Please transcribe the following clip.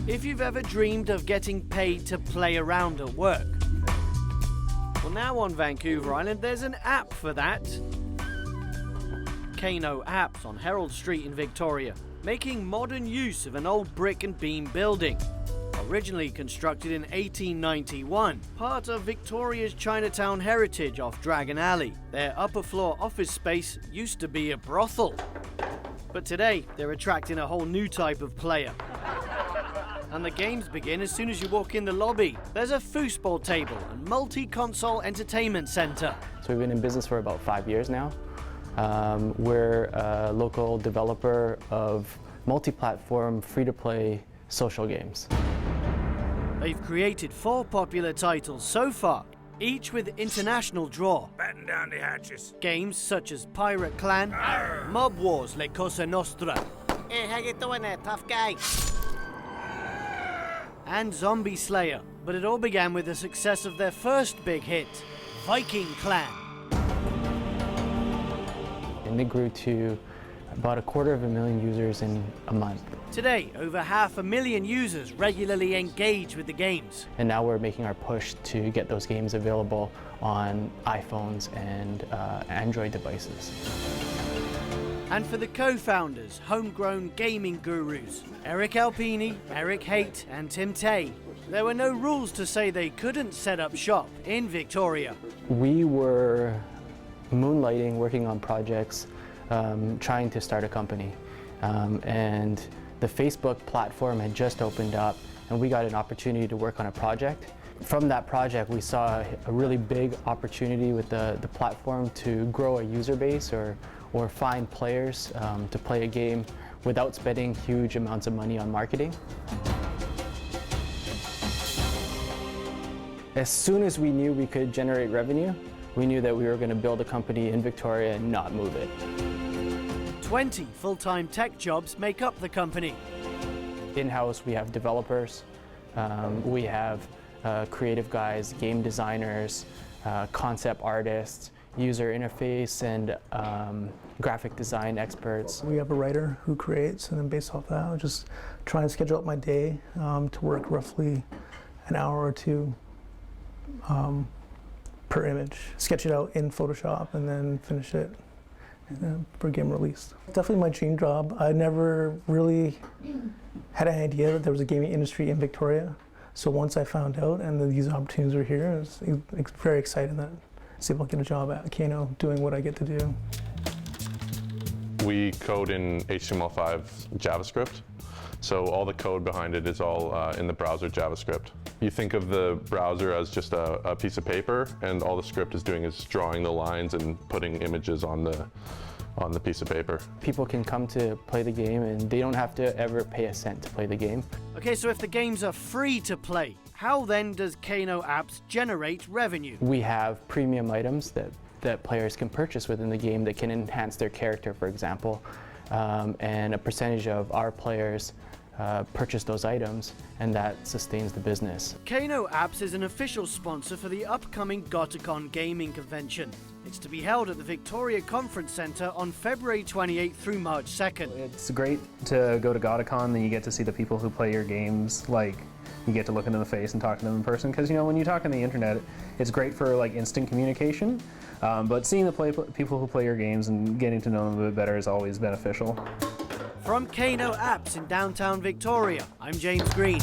If you've ever dreamed of getting paid to play around at work, well, now on Vancouver Island there's an app for that. Kano Apps on Herald Street in Victoria, making modern use of an old brick and beam building. Originally constructed in 1891, part of Victoria's Chinatown heritage off Dragon Alley, their upper floor office space used to be a brothel. But today, they're attracting a whole new type of player. And the games begin as soon as you walk in the lobby. There's a foosball table and multi-console entertainment center. So we've been in business for about 5 years now. We're a local developer of multi-platform, free-to-play social games. They've created 4 popular titles so far, each with international draw. Batten down the hatches. Games such as Pirate Clan, Arr. Mob Wars like Cosa Nostra, Hey, how you doing there, tough guy? and Zombie Slayer. But it all began with the success of their first big hit, Viking Clan. And they grew to about 250,000 users in a month. Today, over 500,000 users regularly engage with the games. And now we're making our push to get those games available on iPhones and Android devices. And for the co-founders, homegrown gaming gurus, Eric Alpini, Eric Haight, and Tim Tay, there were no rules to say they couldn't set up shop in Victoria. We were moonlighting, working on projects, trying to start a company. And the Facebook platform had just opened up, and we got an opportunity to work on a project. From that project, we saw a really big opportunity with the platform to grow a user base or find players to play a game without spending huge amounts of money on marketing. As soon as we knew we could generate revenue, we knew that we were going to build a company in Victoria and not move it. 20 full-time tech jobs make up the company. In-house, we have developers, we have creative guys, game designers, concept artists, user interface and graphic design experts. We have a writer who creates, and then based off that, I'll just try and schedule out my day to work roughly an hour or 2 per image. Sketch it out in Photoshop and then finish it for game release. Definitely my dream job. I never really had an idea that there was a gaming industry in Victoria. So once I found out and these opportunities were here, I was very excited that I was able to get a job at Kano doing what I get to do. We code in HTML5 JavaScript, so all the code behind it is all in the browser JavaScript. You think of the browser as just a piece of paper, and all the script is doing is drawing the lines and putting images on the piece of paper. People can come to play the game and they don't have to ever pay a cent to play the game. Okay, so if the games are free to play, how then does Kano Apps generate revenue? We have premium items that players can purchase within the game that can enhance their character, for example, and a percentage of our players purchase those items, and that sustains the business. Kano Apps is an official sponsor for the upcoming Goticon Gaming Convention. It's to be held at the Victoria Conference Centre on February 28th through March 2nd. It's great to go to Goticon, then you get to see the people who play your games, like you get to look into the face and talk to them in person, because you know when you talk on the internet, it's great for like instant communication, but seeing the people who play your games and getting to know them a bit better is always beneficial. From Kano Apps in downtown Victoria, I'm James Green.